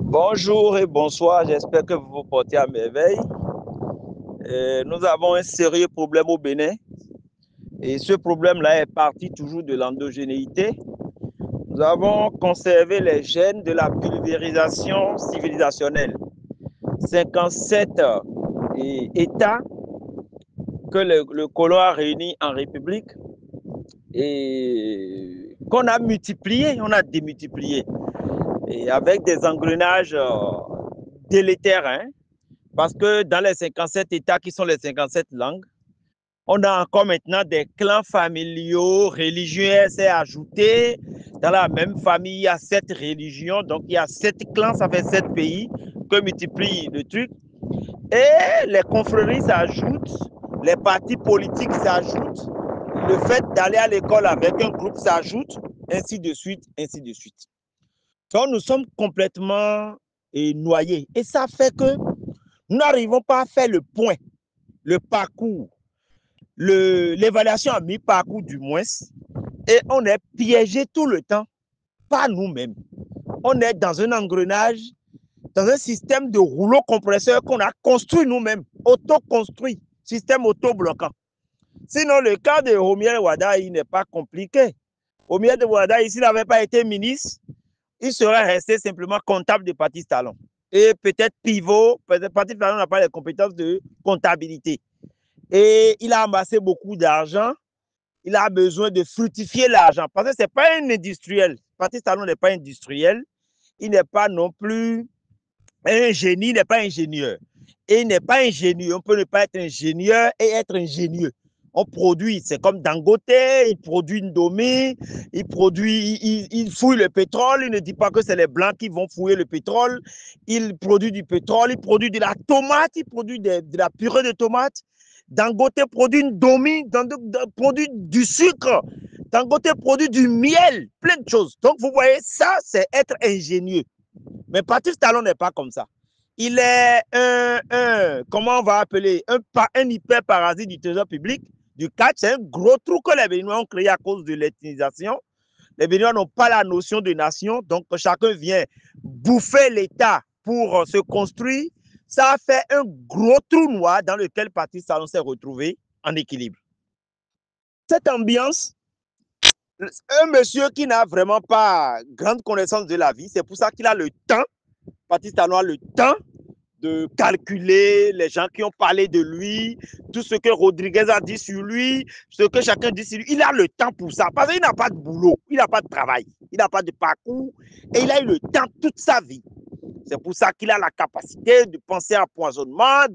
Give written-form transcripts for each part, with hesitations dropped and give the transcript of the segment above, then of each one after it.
Bonjour et bonsoir, j'espère que vous vous portez à merveille. Nous avons un sérieux problème au Bénin et ce problème-là est parti toujours de l'endogénéité. Nous avons conservé les gènes de la pulvérisation civilisationnelle. 57 États que le colon a réunis en République et qu'on a multiplié, on a démultiplié et avec des engrenages délétères, hein. Parce que dans les 57 États qui sont les 57 langues, on a encore maintenant des clans familiaux, religieux, c'est ajouté. Dans la même famille, il y a 7 religions, donc il y a 7 clans, ça fait 7 pays, que multiplie le truc. Et les confréries s'ajoutent, les partis politiques s'ajoutent, le fait d'aller à l'école avec un groupe s'ajoute, ainsi de suite, ainsi de suite. Donc nous sommes complètement noyés. Et ça fait que nous n'arrivons pas à faire le point, le parcours, l'évaluation à mi-parcours du moins, et on est piégé tout le temps par nous-mêmes. On est dans un engrenage, dans un système de rouleau compresseur qu'on a construit nous-mêmes, auto-construit, système auto-bloquant. Sinon, le cas de Homier Wadaï n'est pas compliqué. Homier Wadaï, s'il n'avait pas été ministre, il serait resté simplement comptable de Patrice Talon. Et peut-être pivot, peut-être Patrice Talon n'a pas les compétences de comptabilité. Et il a amassé beaucoup d'argent. Il a besoin de fructifier l'argent. Parce que ce n'est pas un industriel. Patrice Talon n'est pas industriel. Il n'est pas non plus un génie, il n'est pas ingénieur. Et il n'est pas ingénieux. On peut ne pas être ingénieur et être ingénieux. On produit, c'est comme Dangote, il produit Indomie, il fouille le pétrole, il ne dit pas que c'est les Blancs qui vont fouiller le pétrole, il produit du pétrole, il produit de la tomate, il produit de la purée de tomate. Dangote produit Indomie, produit du sucre, Dangote produit du miel, plein de choses. Donc vous voyez, ça c'est être ingénieux. Mais Patrice Talon n'est pas comme ça. Il est comment on va appeler, un hyper-parasite du trésor public, du catch. C'est un gros trou que les Béninois ont créé à cause de l'ethnisation. Les Béninois n'ont pas la notion de nation, donc chacun vient bouffer l'État pour se construire. Ça a fait un gros trou noir dans lequel Patrice Talon s'est retrouvé en équilibre. Cette ambiance, un monsieur qui n'a vraiment pas grande connaissance de la vie, c'est pour ça qu'il a le temps, Patrice Talon a le temps de calculer les gens qui ont parlé de lui, tout ce que Rodriguez a dit sur lui, ce que chacun dit sur lui. Il a le temps pour ça, parce qu'il n'a pas de boulot, il n'a pas de travail, il n'a pas de parcours, et il a eu le temps toute sa vie. C'est pour ça qu'il a la capacité de penser à empoisonnement,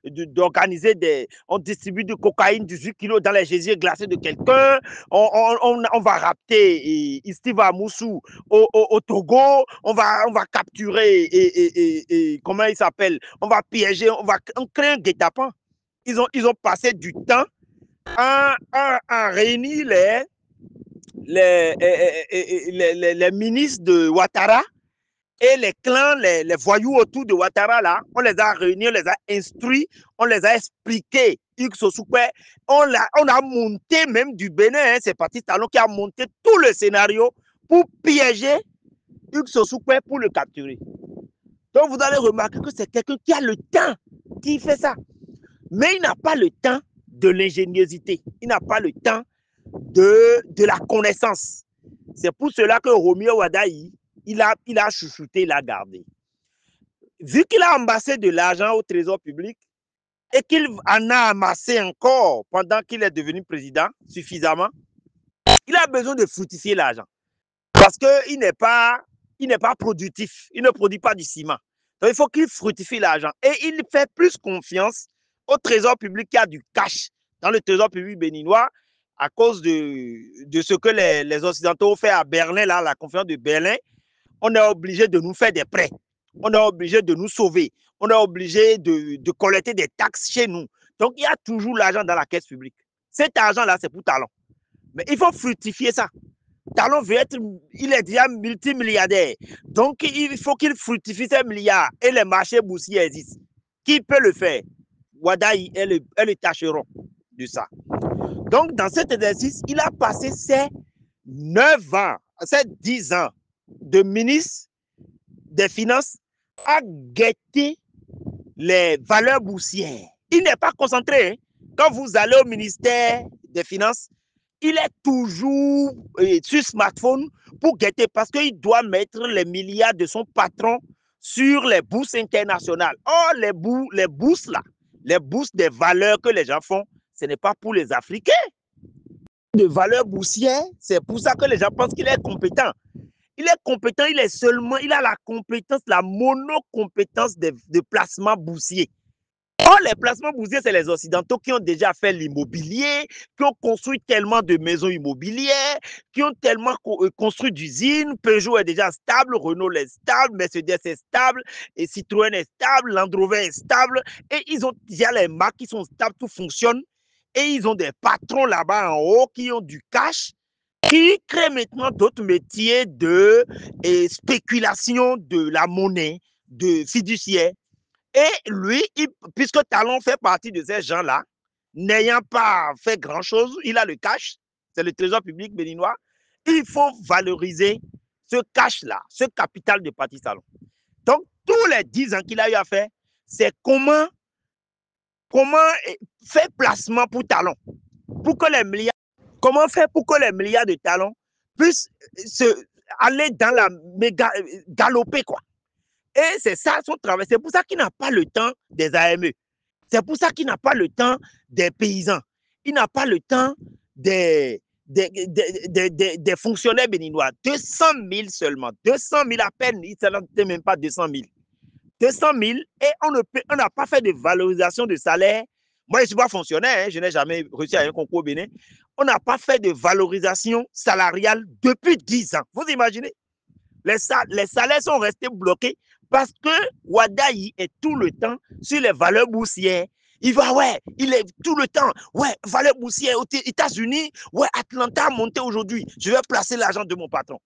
d'organiser des... On distribue de cocaïne 18 kilos dans les gésiers glacés de quelqu'un. On va rapter Steve Amoussou au Togo. On va capturer comment il s'appelle? On va piéger, on crée un guet-apens. Ils ont passé du temps à réunir les ministres de Ouattara et les clans, les voyous autour de Ouattara, là, on les a réunis, on les a instruits, on les a expliqués. On a monté même du Bénin, hein, c'est Patrice Talon qui a monté tout le scénario pour piéger Hugues Sosukwe pour le capturer. Donc vous allez remarquer que c'est quelqu'un qui a le temps, qui fait ça. Mais il n'a pas le temps de l'ingéniosité, il n'a pas le temps de la connaissance. C'est pour cela que Romeo Wadaï, il a chouchouté, il a gardé. Vu qu'il a amassé de l'argent au trésor public et qu'il en a amassé encore pendant qu'il est devenu président suffisamment, il a besoin de fructifier l'argent. Parce qu'il n'est pas productif, il ne produit pas du ciment. Donc il faut qu'il fructifie l'argent. Et il fait plus confiance au trésor public qui a du cash dans le trésor public béninois à cause de ce que les Occidentaux ont fait à Berlin, là, la conférence de Berlin. On est obligé de nous faire des prêts. On est obligé de nous sauver. On est obligé de collecter des taxes chez nous. Donc, il y a toujours l'argent dans la caisse publique. Cet argent-là, c'est pour Talon. Mais il faut fructifier ça. Talon il est déjà multimilliardaire. Donc, il faut qu'il fructifie ces milliards et les marchés boursiers existent. Qui peut le faire? Wadaï est le tâcheron de ça. Donc, dans cet exercice, il a passé ses 9 ans, ses 10 ans de ministre des Finances à guetter les valeurs boursières. Il n'est pas concentré. Hein. Quand vous allez au ministère des Finances, il est toujours sur smartphone pour guetter parce qu'il doit mettre les milliards de son patron sur les bourses internationales. Or, les bourses là, les bourses des valeurs que les gens font, ce n'est pas pour les Africains. De valeurs boursières, c'est pour ça que les gens pensent qu'il est compétent. Il est compétent, il a la compétence, la monocompétence de placement boursier. Or, les placements boursiers, c'est les Occidentaux qui ont déjà fait l'immobilier, qui ont construit tellement de maisons immobilières, qui ont tellement construit d'usines. Peugeot est déjà stable, Renault est stable, Mercedes est stable, et Citroën est stable, Land Rover est stable. Et ils ont déjà les marques qui sont stables, tout fonctionne. Et ils ont des patrons là-bas en haut qui ont du cash, qui créent maintenant d'autres métiers de spéculation de la monnaie, de fiduciaire. Et lui, puisque Talon fait partie de ces gens-là, n'ayant pas fait grand-chose, il a le cash, c'est le trésor public béninois, il faut valoriser ce cash-là, ce capital de Patrice Talon. Donc, tous les 10 ans qu'il a eu à faire, c'est comment faire placement pour Talon, pour que les milliards, comment faire pour que les milliards de Talon puissent aller dans la méga galoper, quoi. Et c'est ça son travail. C'est pour ça qu'il n'a pas le temps des AME. C'est pour ça qu'il n'a pas le temps des paysans. Il n'a pas le temps des fonctionnaires béninois. 200 000 seulement. 200 000 à peine. Il ne s'en même pas 200 000. 200 000 et on n'a pas fait de valorisation de salaire. Moi, je ne suis pas fonctionnaire. Hein, je n'ai jamais reçu un concours au Bénin. On n'a pas fait de valorisation salariale depuis 10 ans. Vous imaginez? Les salaires sont restés bloqués parce que Wadayi est tout le temps sur les valeurs boursières. Il va, ouais, il est tout le temps, ouais, valeurs boursières aux États-Unis, ouais, Atlanta a monté aujourd'hui, je vais placer l'argent de mon patron.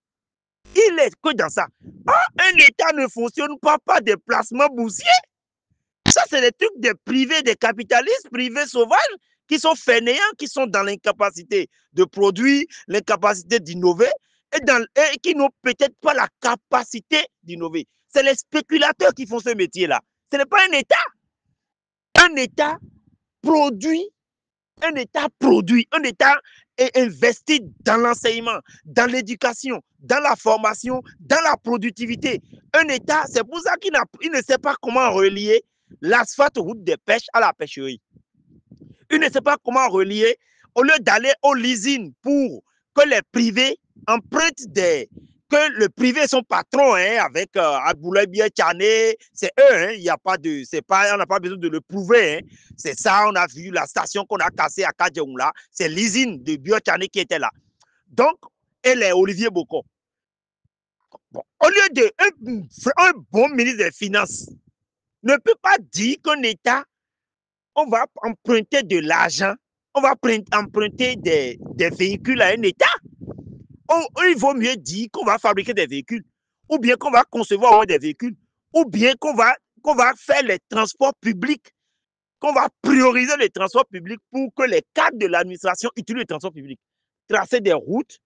Il est que dans ça. Ah, un État ne fonctionne pas par des placements boursiers. Ça, c'est des trucs des privés, des capitalistes privés sauvages qui sont fainéants, qui sont dans l'incapacité de produire, l'incapacité d'innover et qui n'ont peut-être pas la capacité d'innover. C'est les spéculateurs qui font ce métier-là. Ce n'est pas un État. Un État produit, un État investi dans l'enseignement, dans l'éducation, dans la formation, dans la productivité. Un État, c'est pour ça qu'il ne sait pas comment relier l'asphalte route de pêche à la pêcherie. Il ne sait pas comment relier, au lieu d'aller au leasing pour que les privés empruntent que le privé est son patron, hein, avec Aboulaye Bié-Tchané, c'est eux, hein, il y a pas de, c'est pas, on n'a pas besoin de le prouver, hein, c'est ça, on a vu la station qu'on a cassée à Kadjaoula, c'est l'usine de Bié-Tchané qui était là. Donc, elle est Olivier Boko. Bon, au lieu de un bon ministre des Finances ne peut pas dire qu'un État, on va emprunter de l'argent, on va emprunter des véhicules à un État. Il vaut mieux dire qu'on va fabriquer des véhicules, ou bien qu'on va concevoir des véhicules, ou bien qu'on va faire les transports publics, qu'on va prioriser les transports publics pour que les cadres de l'administration utilisent les transports publics. Tracer des routes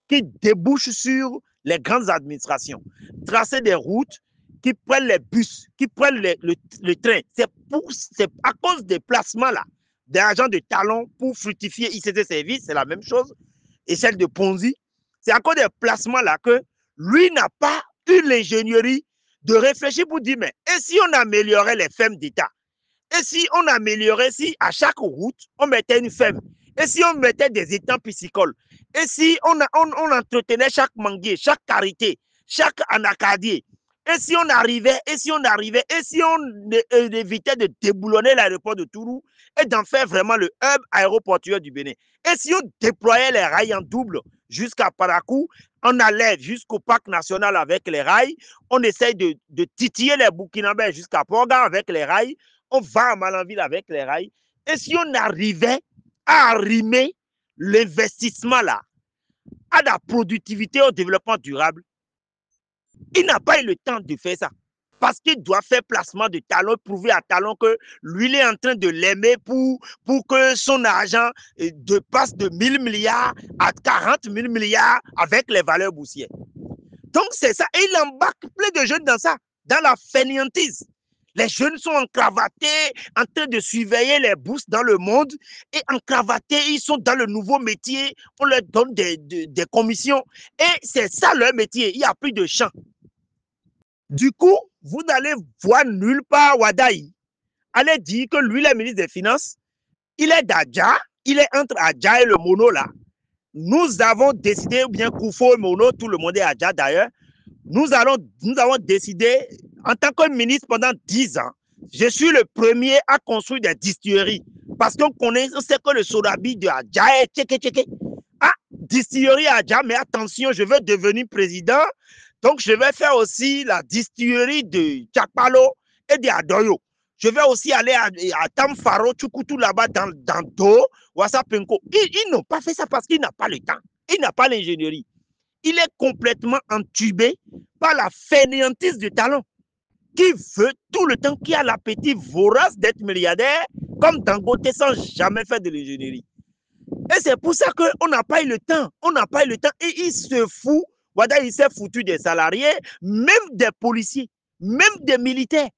qui débouchent sur les grandes administrations. Tracer des routes qui prennent les bus, qui prennent le train. C'est à cause des placements là, des agents de talon pour fructifier ICT Services, c'est la même chose, et celle de Ponzi. C'est à cause des placements là que lui n'a pas eu l'ingénierie de réfléchir pour dire, mais et si on améliorait les fermes d'État? Et si on améliorait, si à chaque route, on mettait une ferme? Et si on mettait des étangs piscicoles? Et si on entretenait chaque manguier, chaque karité, chaque anacardier? Et si on arrivait, et si on évitait de déboulonner l'aéroport de Tourou et d'en faire vraiment le hub aéroportuaire du Bénin? Et si on déployait les rails en double jusqu'à Parakou, on allait jusqu'au parc national avec les rails, on essaye de titiller les Burkinabés jusqu'à Porga avec les rails, on va à Malanville avec les rails. Et si on arrivait à arrimer l'investissement là à la productivité, au développement durable, il n'a pas eu le temps de faire ça. Parce qu'il doit faire placement de talon, prouver à talon que lui, il est en train de l'aimer pour que son argent passe de 1000 milliards à 40 000 milliards avec les valeurs boursières. Donc, c'est ça. Et il embarque plein de jeunes dans ça. dans la fainéantise. Les jeunes sont encravatés, en train de surveiller les bourses dans le monde, et encravatés, ils sont dans le nouveau métier, on leur donne des commissions, et c'est ça leur métier, il n'y a plus de champ. Du coup, vous n'allez voir nulle part Wadaï allez dire que lui, le ministre des Finances, il est d'Adja, il est entre Adja et le Mono là. Nous avons décidé, ou bien Koufo et Mono, tout le monde est Adja d'ailleurs, nous avons décidé, en tant que ministre pendant 10 ans, je suis le premier à construire des distilleries. Parce qu'on connaît, on sait que le sodabi de Adja est tchéké. Ah, distillerie Adja, mais attention, je veux devenir président. Donc, je vais faire aussi la distillerie de Tchakpalo et de Adoyo. Je vais aussi aller à Tamfaro, Tchoukoutou là-bas dans Do, Wassapenko. Ils n'ont pas fait ça parce qu'ils n'ont pas le temps. Ils n'ont pas l'ingénierie. Il est complètement entubé par la fainéantise du talent qui veut tout le temps, qui a l'appétit vorace d'être milliardaire comme Dangote sans jamais faire de l'ingénierie. Et c'est pour ça qu'on n'a pas eu le temps. On n'a pas eu le temps. Et il se fout. Wada, il s'est foutu des salariés, même des policiers, même des militaires,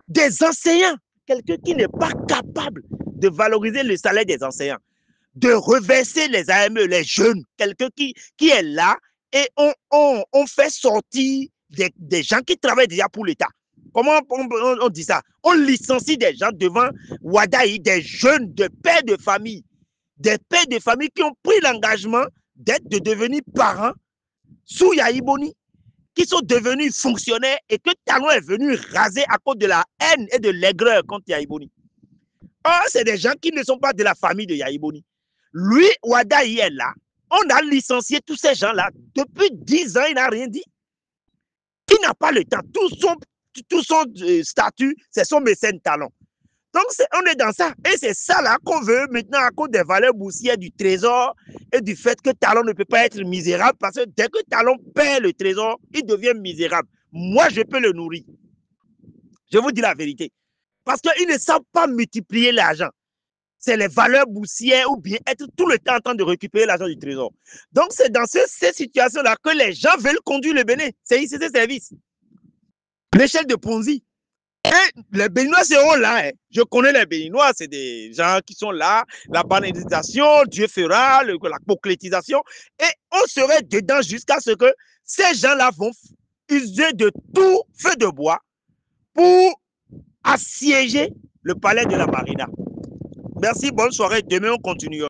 des enseignants. Quelqu'un qui n'est pas capable de valoriser le salaire des enseignants, de reverser les AME, les jeunes, quelqu'un qui est là et on fait sortir des gens qui travaillent déjà pour l'État. Comment on dit ça? On licencie des gens devant Wadaï, des jeunes, des pères de famille qui ont pris l'engagement de devenir parents sous Yaïboni, qui sont devenus fonctionnaires et que Talon est venu raser à cause de la haine et de l'aigreur contre Yaïboni. Or, c'est des gens qui ne sont pas de la famille de Yaïboni. Lui, Wadaï est là. On a licencié tous ces gens-là. Depuis 10 ans, il n'a rien dit. Il n'a pas le temps. Tout son statut, c'est son mécène Talon. Donc, on est dans ça. Et c'est ça là qu'on veut maintenant à cause des valeurs boursières du trésor et du fait que Talon ne peut pas être misérable parce que dès que Talon perd le trésor, il devient misérable. Moi, je peux le nourrir. Je vous dis la vérité. Parce qu'ils ne savent pas multiplier l'argent. C'est les valeurs boursières ou bien être tout le temps en train de récupérer l'argent du trésor. Donc, c'est dans ces situations-là que les gens veulent conduire le Bénin. C'est ICC Service. L'échelle de Ponzi. Et les Béninois seront là. Hein. Je connais les Béninois, c'est des gens qui sont là. La banalisation, Dieu fera, la concrétisation. Et on serait dedans jusqu'à ce que ces gens-là vont user de tout feu de bois pour assiéger le palais de la Marina. Merci, bonne soirée. Demain, on continue.